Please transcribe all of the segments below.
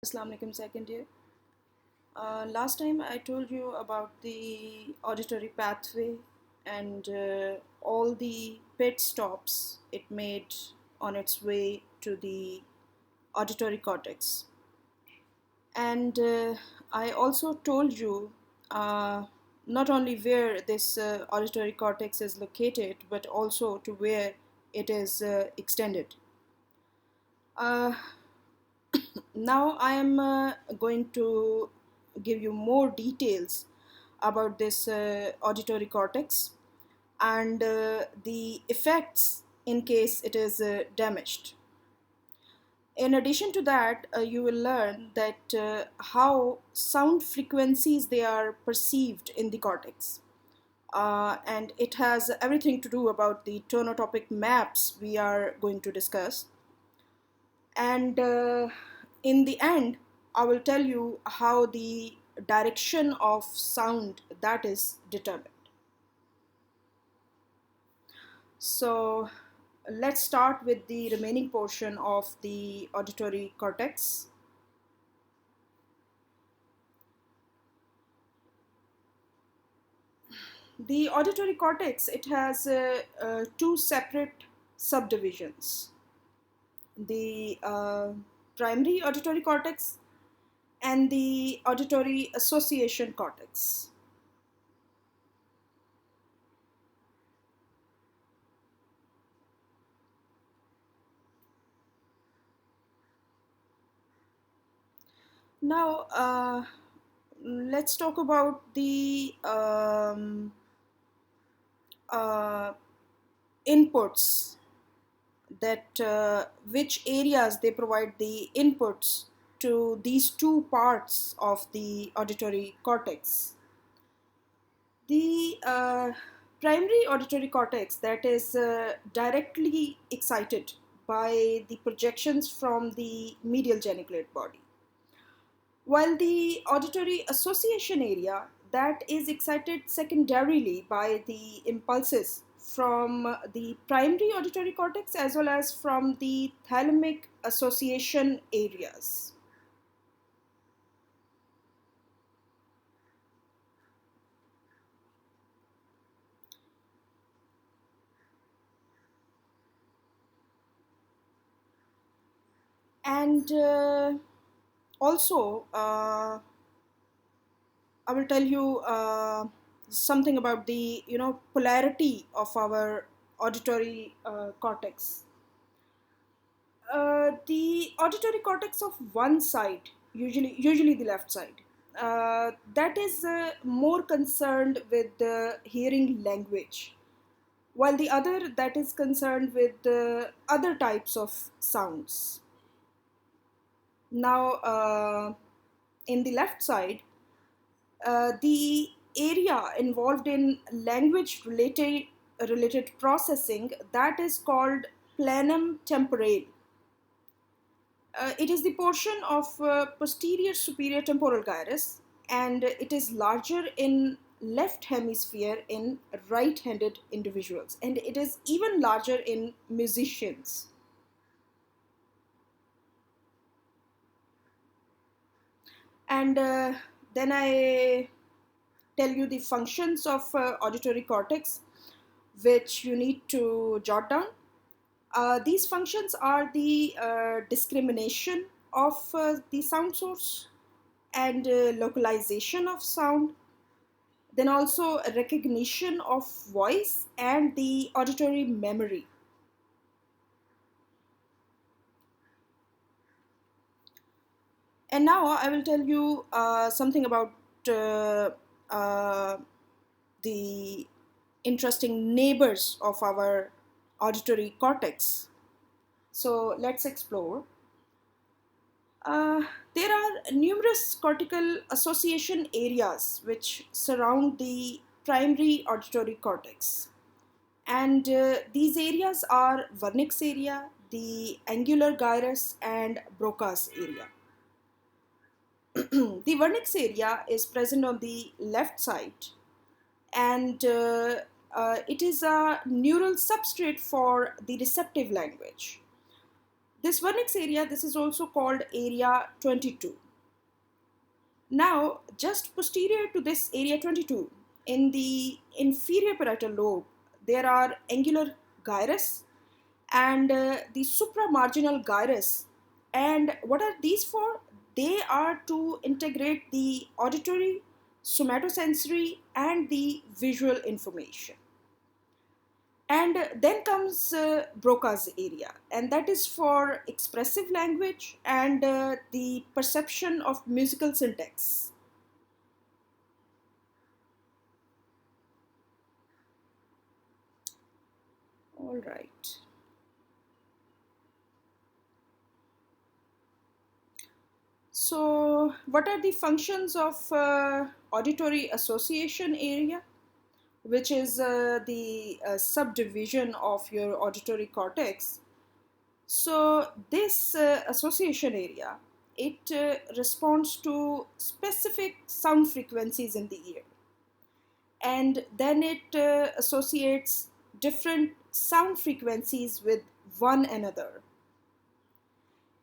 Assalamu alaikum, second year. Last time I told you about the auditory pathway and all the pit stops it made on its way to the auditory cortex. And I also told you not only where this auditory cortex is located, but also to where it is extended. Uh, Now I am going to give you more details about this auditory cortex and the effects in case it is damaged. In addition to that, you will learn that how sound frequencies they are perceived in the cortex. And it has everything to do about the tonotopic maps we are going to discuss. And in the end, I will tell you how the direction of sound that is determined. So let's start with the remaining portion of the auditory cortex. The auditory cortex, it has two separate subdivisions. The primary auditory cortex and the auditory association cortex. Now, let's talk about the uh, inputs that which areas they provide the inputs to these two parts of the auditory cortex. The primary auditory cortex that is directly excited by the projections from the medial geniculate body, while the auditory association area that is excited secondarily by the impulses from the primary auditory cortex as well as from the thalamic association areas. And also, I will tell you something about the polarity of our auditory cortex. The auditory cortex of one side, usually the left side, that is more concerned with the hearing language, while the other that is concerned with the other types of sounds. Now, in the left side, the area involved in language related processing that is called planum temporale. It is the portion of posterior superior temporal gyrus, and it is larger in left hemisphere in right-handed individuals, and it is even larger in musicians. And then I tell you the functions of auditory cortex, which you need to jot down. These functions are the discrimination of the sound source and localization of sound, then also recognition of voice and the auditory memory. And now I will tell you something about uh, uh, the interesting neighbors of our auditory cortex. So let's explore. Uh, there are numerous cortical association areas which surround the primary auditory cortex. And these areas are vernix area, the angular gyrus, and Broca's area. The vernix area is present on the left side, and it is a neural substrate for the receptive language. This vernix area, this is also called area 22. Now, just posterior to this area 22, in the inferior parietal lobe, there are angular gyrus and the supramarginal gyrus. And what are these for? They are to integrate the auditory, somatosensory, and the visual information. And then comes Broca's area, and that is for expressive language and the perception of musical syntax. All right. So, what are the functions of auditory association area, which is the subdivision of your auditory cortex? So, this association area, it responds to specific sound frequencies in the ear, and then it associates different sound frequencies with one another.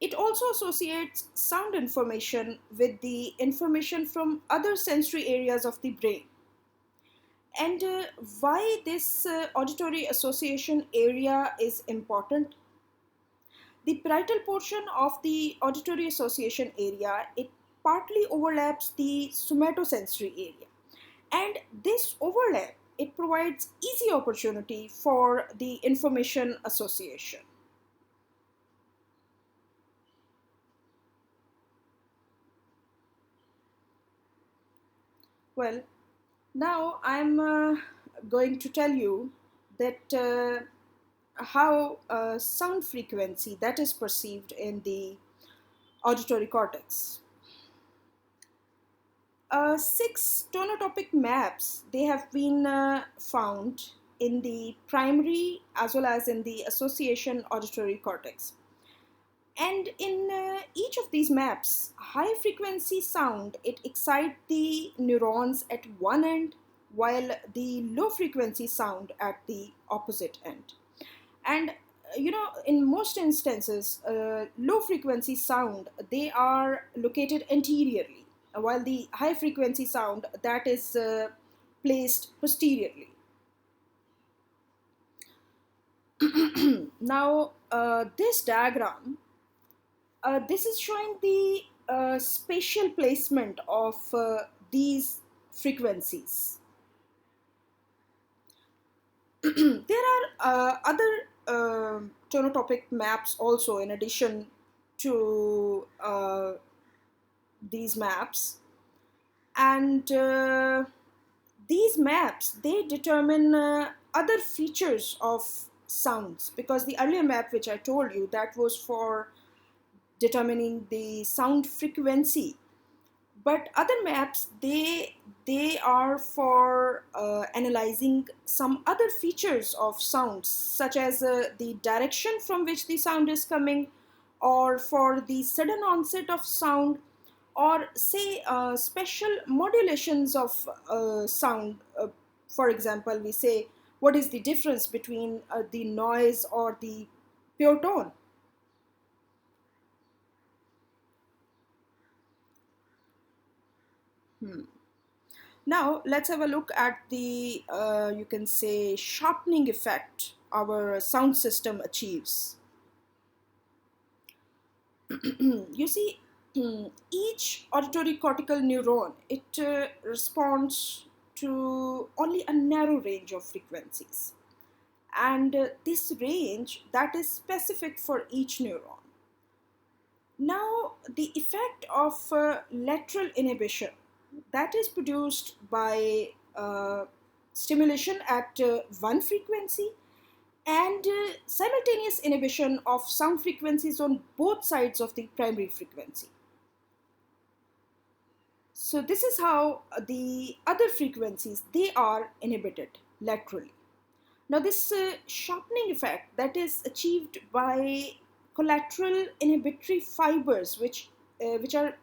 It also associates sound information with the information from other sensory areas of the brain. And why this auditory association area is important? The parietal portion of the auditory association area, it partly overlaps the somatosensory area. And this overlap, it provides easy opportunity for the information association. Well, now I'm going to tell you that how sound frequency that is perceived in the auditory cortex. Six tonotopic maps, they have been found in the primary as well as in the association auditory cortex. And in each of these maps, high frequency sound, it excites the neurons at one end, while the low frequency sound at the opposite end. And in most instances, low frequency sound, they are located anteriorly, while the high frequency sound, that is placed posteriorly. Now, this diagram, this is showing the spatial placement of these frequencies. There are other tonotopic maps also in addition to these maps, and these maps, they determine other features of sounds, because the earlier map which I told you, that was for determining the sound frequency, but other maps, they are for analyzing some other features of sounds, such as the direction from which the sound is coming, or for the sudden onset of sound, or say special modulations of sound. For example, we say what is the difference between the noise or the pure tone. Hmm. Now let's have a look at the you can say sharpening effect our sound system achieves. You see, each auditory cortical neuron, it responds to only a narrow range of frequencies, and this range, that is specific for each neuron. Now, the effect of lateral inhibition, that is produced by stimulation at one frequency, and simultaneous inhibition of sound frequencies on both sides of the primary frequency. So this is how the other frequencies, they are inhibited laterally. Now this sharpening effect, that is achieved by collateral inhibitory fibers, which are,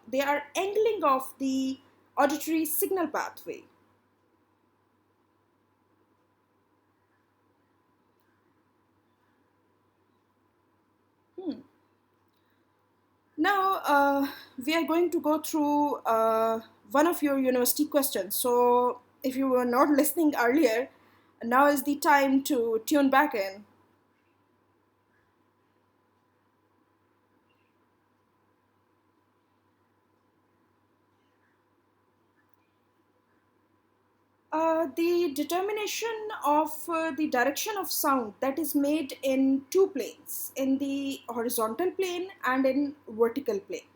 they are angling of the auditory signal pathway. Now, we are going to go through one of your university questions. So, if you were not listening earlier, now is the time to tune back in. The determination of the direction of sound that is made in two planes, in the horizontal plane and in vertical plane.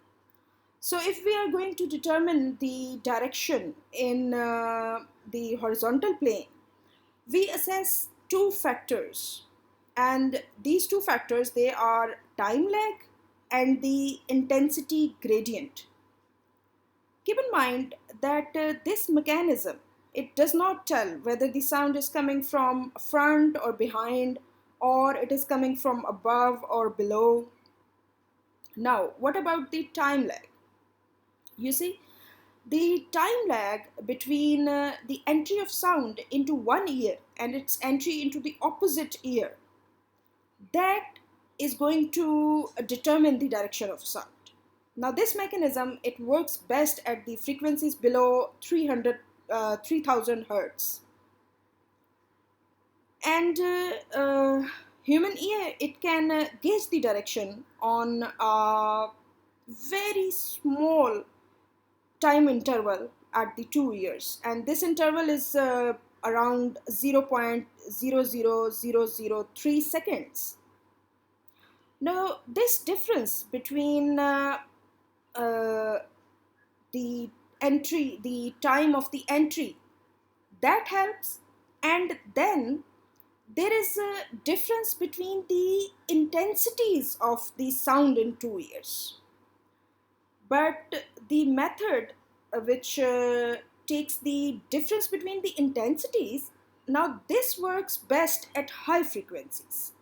So if we are going to determine the direction in the horizontal plane, we assess two factors. And these two factors, they are time lag and the intensity gradient. Keep in mind that this mechanism, it does not tell whether the sound is coming from front or behind, or it is coming from above or below. Now, what about the time lag? You see, the time lag between the entry of sound into one ear and its entry into the opposite ear, that is going to determine the direction of sound. Now, this mechanism, it works best at the frequencies below 3000 hertz. And human ear, it can gauge the direction on a very small time interval at the 2 years, and this interval is around 0.00003 seconds. Now, this difference between uh, the the time of the entry, that helps, and then there is a difference between the intensities of the sound in 2 years. But the method which takes the difference between the intensities, now this works best at high frequencies.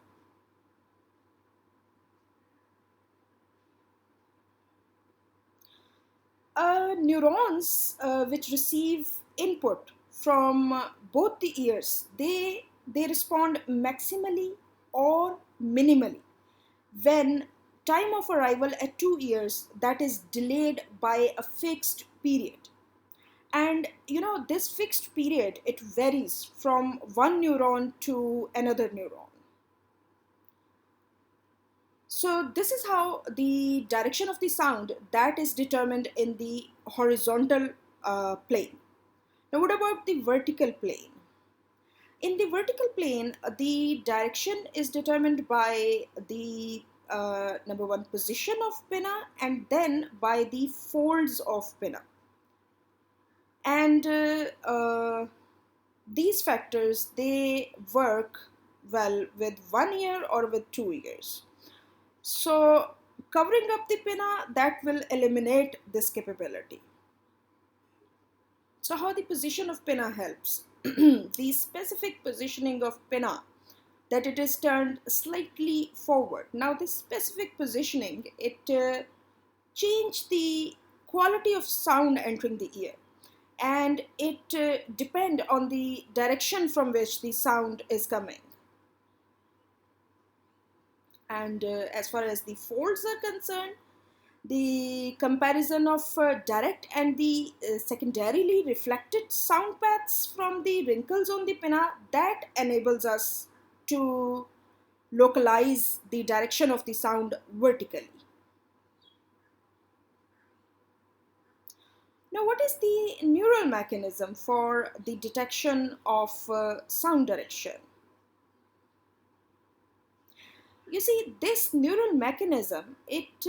Neurons which receive input from both the ears, they respond maximally or minimally when time of arrival at 2 years, that is delayed by a fixed period. And this fixed period, it varies from one neuron to another neuron. So this is how the direction of the sound that is determined in the horizontal plane. Now what about the vertical plane? In the vertical plane, the direction is determined by the number one, position of pinna, and then by the folds of pinna. And these factors, they work well with 1 year or with 2 years. So covering up the pinna, that will eliminate this capability. So how the position of pinna helps? The specific positioning of pinna, that it is turned slightly forward. Now this specific positioning, it change the quality of sound entering the ear, and it depend on the direction from which the sound is coming. And as far as the folds are concerned, the comparison of direct and the secondarily reflected sound paths from the wrinkles on the pinna, that enables us to localize the direction of the sound vertically. Now, what is the neural mechanism for the detection of sound direction? You see, this neural mechanism, it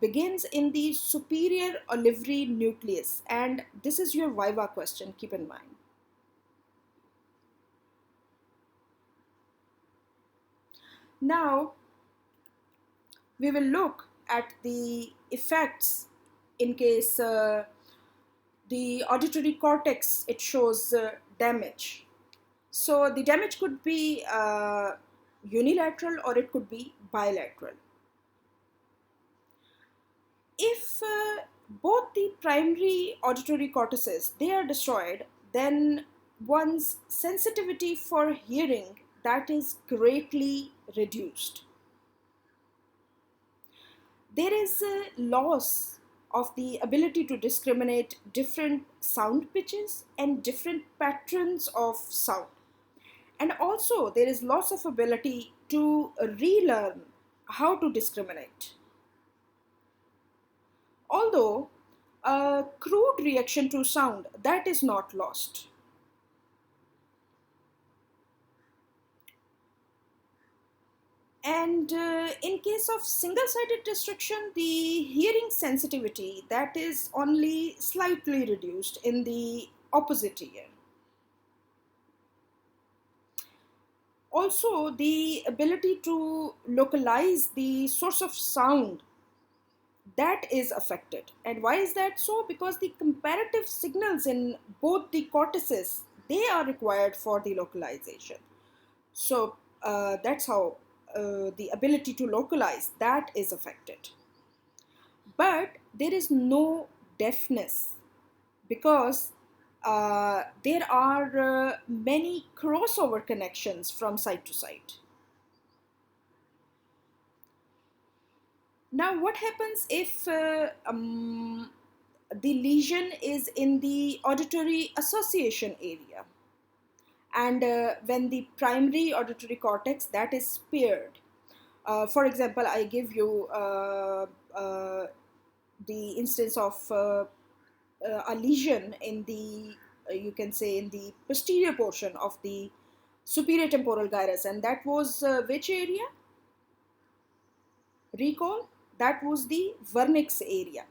begins in the superior olivary nucleus, and this is your viva question, keep in mind. Now, we will look at the effects in case the auditory cortex, it shows damage. So the damage could be unilateral or it could be bilateral. If both the primary auditory cortices, they are destroyed, then one's sensitivity for hearing, that is greatly reduced. There is a loss of the ability to discriminate different sound pitches and different patterns of sound. And also, there is loss of ability to relearn how to discriminate. Although a crude reaction to sound, that is not lost. And in case of single-sided restriction, the hearing sensitivity that is only slightly reduced in the opposite ear. Also, the ability to localize the source of sound, that is affected. And why is that so? Because the comparative signals in both the cortices, they are required for the localization. So that's how the ability to localize, that is affected. But there is no deafness, because there are many crossover connections from side to side. Now, what happens if the lesion is in the auditory association area, and when the primary auditory cortex that is spared? For example, I give you the instance of a lesion in the, you can say, in the posterior portion of the superior temporal gyrus, and that was which area? Recall, that was the vernix area.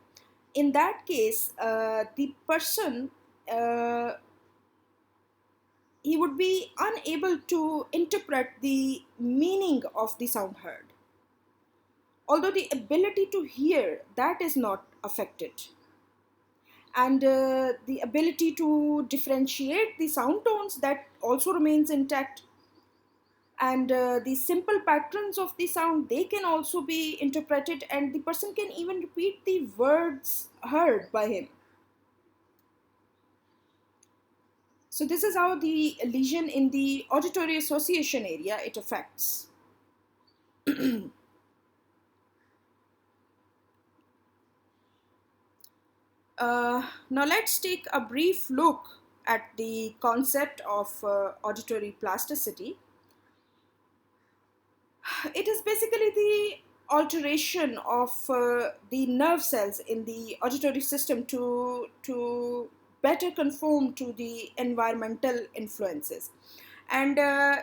In that case, the person, uh, he would be unable to interpret the meaning of the sound heard, although the ability to hear, that is not affected. And the ability to differentiate the sound tones, that also remains intact. And the simple patterns of the sound, they can also be interpreted, and the person can even repeat the words heard by him. So this is how the lesion in the auditory association area, it affects. Now let's take a brief look at the concept of auditory plasticity. It is basically the alteration of the nerve cells in the auditory system to better conform to the environmental influences. And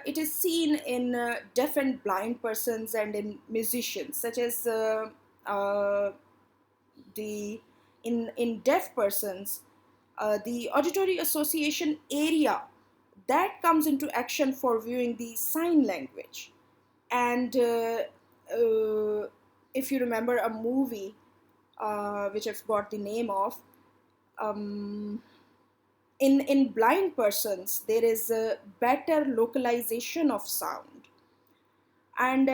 it is seen in deaf and blind persons and in musicians, such as uh, the in deaf persons, the auditory association area, that comes into action for viewing the sign language. And if you remember a movie, which I've got the name of, um, in blind persons, there is a better localization of sound. And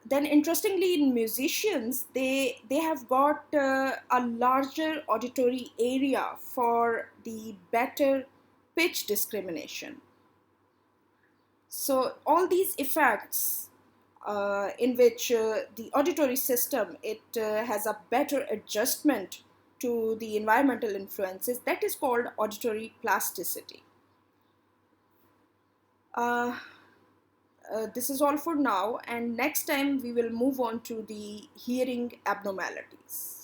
then interestingly, in musicians, they have got a larger auditory area for the better pitch discrimination. So all these effects, in which the auditory system, it has a better adjustment to the environmental influences, that is called auditory plasticity. Uh, this is all for now, and next time we will move on to the hearing abnormalities.